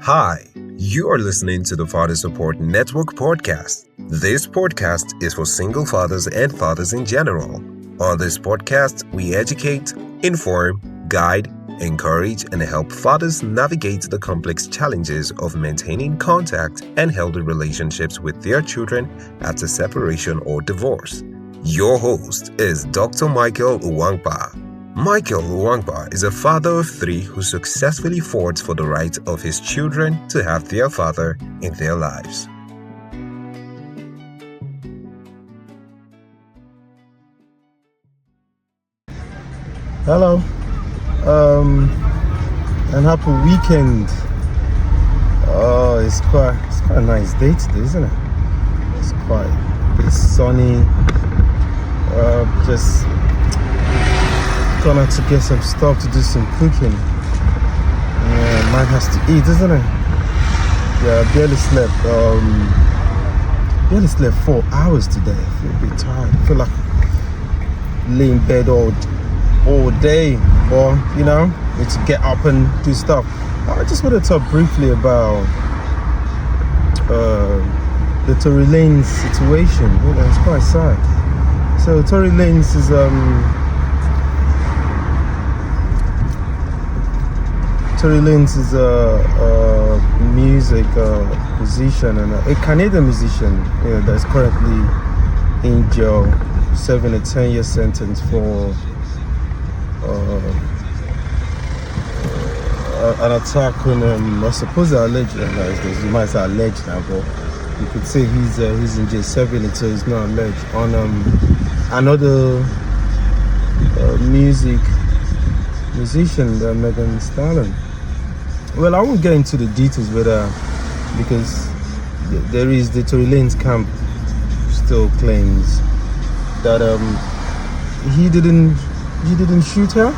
Hi, you are listening to the Father Support Network podcast. This podcast is for single fathers and fathers in general. On this podcast, we educate, inform, guide, encourage, and help fathers navigate the complex challenges of maintaining contact and healthy relationships with their children after separation or divorce. Your host is Dr. Michael Uwangba. Michael Uwangba is a father of three who successfully fought for the right of his children to have their father in their lives. Hello, and happy weekend. Oh, it's quite a nice day today, isn't it? It's quite a bit sunny. Just gonna have to get some stuff to do some cooking. Yeah, man has to eat, isn't it? Yeah, I barely slept 4 hours today. I feel a bit tired. I feel like lay in bed all day, or need to get up and do stuff. I just want to talk briefly about the Tory Lanez situation. It's quite sad. So Tory Lanez is a music musician and a Canadian musician that's currently in jail, serving a 10-year sentence for an attack on I suppose alleged, you might say alleged now, but you could say he's in jail serving it, so he's not alleged, on another musician, Megan Stallion. Well, I won't get into the details, but because there is the Tory Lanez camp still claims that he didn't shoot her.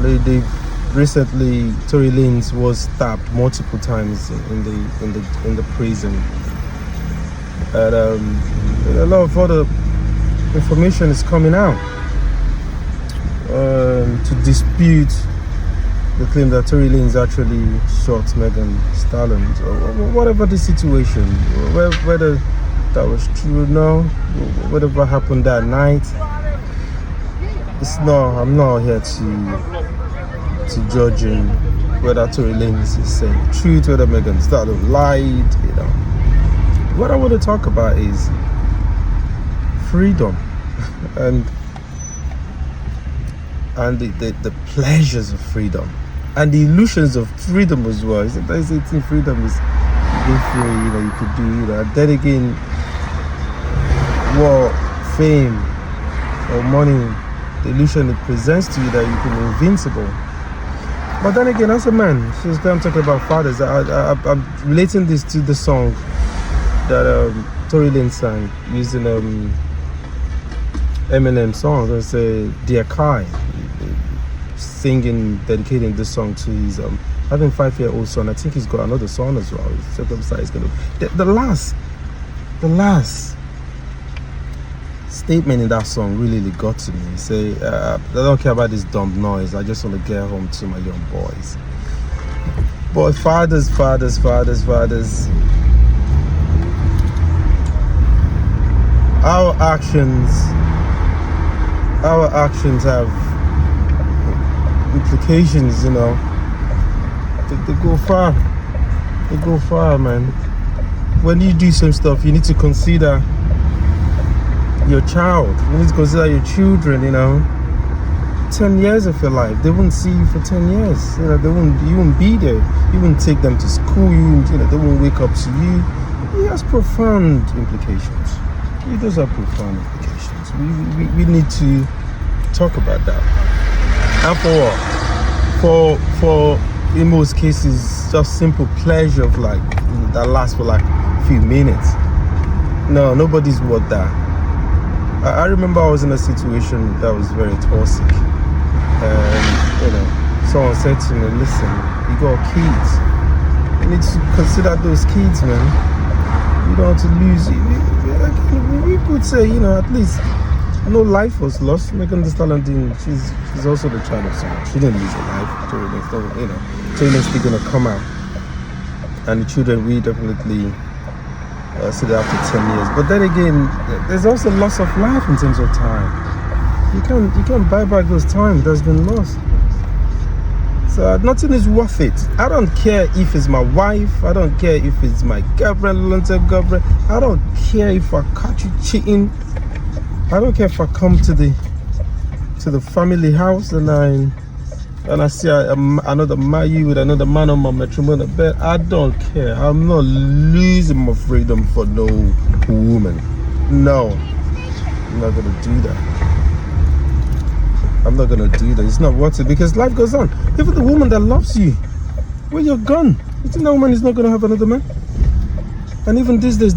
They recently, Tory Lanez was stabbed multiple times in the prison, and a lot of other information is coming out to dispute the claim that Tory Lanez actually shot Megan Stallion, or whatever the situation, whether that was true or no, whatever happened that night. I'm not here to judging whether Tory Lanez is saying the truth, whether Megan Stallion lied. What I want to talk about is freedom and the pleasures of freedom and the illusions of freedom as well. Sometimes they think freedom is good free, you could do that. Then again, fame or money, the illusion it presents to you that you can be invincible. But then again, as a man, since I'm talking about fathers, I'm relating this to the song that Tory Lanez sang, using Eminem song. I say Dear Kai, singing, dedicating this song to his having 5-year-old son. I think he's got another son as well. The last statement in that song really got to me. He say, I don't care about this dumb noise, I just want to get home to my young boys. But fathers, our actions have implications, they go far, man. When you do some stuff, you need to consider your child, you need to consider your children. 10 years of your life, they won't see you for 10 years. You won't be there. You won't take them to school. They won't wake up to you. It has profound implications. Those are profound implications. We need to talk about that. And for in most cases, just simple pleasure of that lasts for a few minutes. No, nobody's worth that. I remember I was in a situation that was very toxic, and someone said to me, "Listen, you got kids. You need to consider those kids, man. You don't want to lose." We could say, at least no life was lost. Megan Thee Stallion didn't. She's also the child of someone. She didn't lose her life. Tory Lanez, Tory still gonna come out, and the children will definitely see that after 10 years. But then again, there's also loss of life in terms of time. You can't buy back those time that's been lost. So nothing is worth it. I don't care if it's my wife. I don't care if it's my girlfriend, long-term girlfriend. I don't care if I catch you cheating. I don't care if I come to the family house and I see another man with another man on my matrimonial bed. I don't care. I'm not losing my freedom for no woman. No, I'm not gonna do that. I'm not gonna do that. It's not worth it because life goes on. Even the woman that loves you, when you're gone, you think that woman is not gonna have another man? And even these days,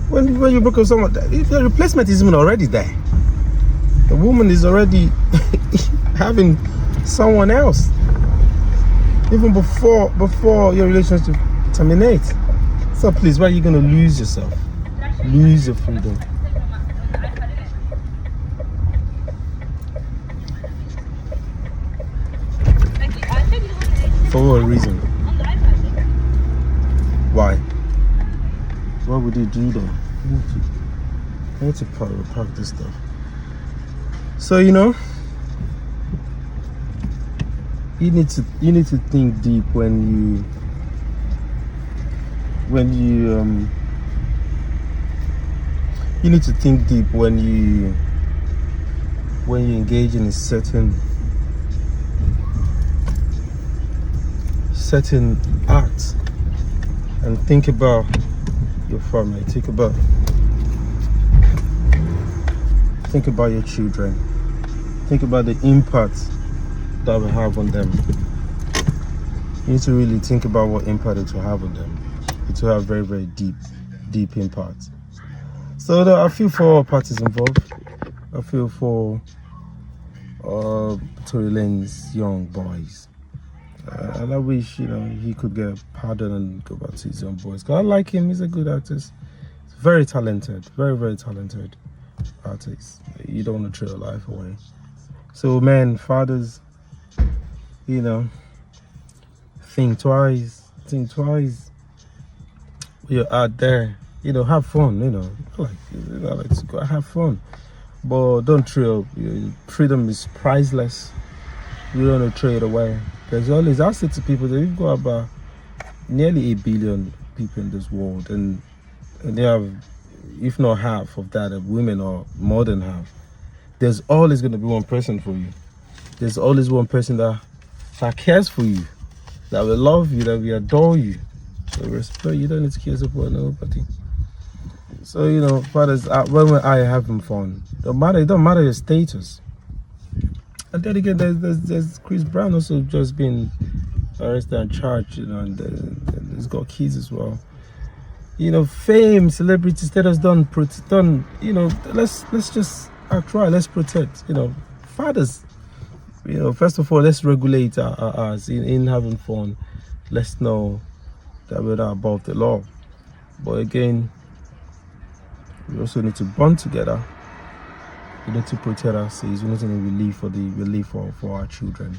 when you broke up with someone, the replacement is even already there. The woman is already having someone else, even before your relationship terminates. So please, why are you gonna lose yourself? Lose your freedom. For what reason? Why? Why would you do that? I need to park this stuff. So you need to think deep when you need to think deep when you engage in a certain act, and think about your family, think about your children, think about the impact that will have on them. You need to really think about what impact it will have on them. It will have very, very deep impact. So I feel for all parties involved. I feel for Tory Lanez young boys. And I wish, he could get pardon and go back to his young boys. Because I like him. He's a good artist. He's very talented. Very, very talented artist. You don't want to throw your life away. So, man, fathers, think twice. When you're out there, have fun, I like to go have fun. But don't throw. Freedom is priceless. You don't want to throw it away. There's always, I say to people that we've got about nearly 8 billion people in this world, and they have, if not half of that, are women, or more than half. There's always going to be one person for you. There's always one person that cares for you, that will love you, that will adore you, that will respect you. You don't need to care about nobody. So, fathers, when we're out having fun, it don't matter your status. And then again, there's Chris Brown also just been arrested and charged, and he's got kids as well. Fame, celebrity status done. Let's just act right. Let's protect. Fathers. First of all, let's regulate ours in having fun. Let's know that we're not above the law. But again, we also need to bond together. We need to protect ourselves. We need to make relief for our children,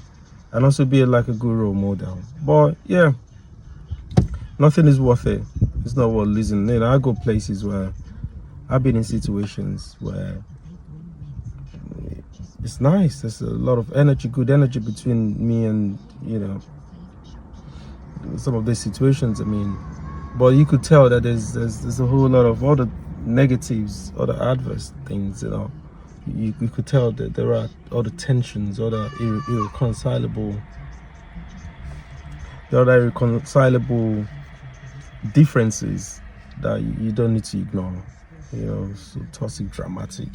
and also be like a good role model. But yeah, nothing is worth it. It's not worth losing. I go places where I've been in situations where it's nice. There's a lot of energy, good energy between me and some of these situations. But you could tell that there's a whole lot of other negatives, other adverse things. You could tell that there are other tensions, other irreconcilable differences that you don't need to ignore. So toxic, dramatic.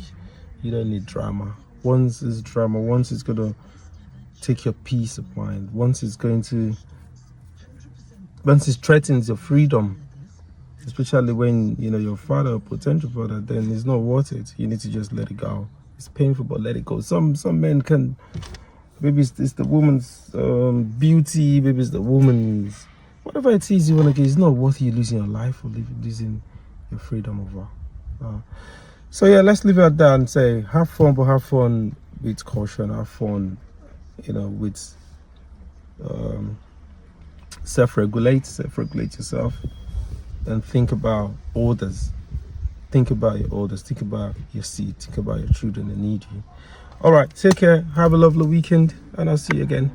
You don't need drama. Once it's drama, once it's gonna take your peace of mind, once it threatens your freedom, especially when your father or potential father, then it's not worth it. You need to just let it go. It's painful, but let it go. Some men can, maybe it's the woman's beauty, maybe it's the woman's, whatever it is you want to get. It's not worth you losing your life or losing your freedom over. So yeah, let's leave it at that and say have fun, but have fun with caution. Have fun, with self-regulate yourself, and think about others. Think about your orders, think about your seed, think about your children that need you. All right, take care, have a lovely weekend, and I'll see you again.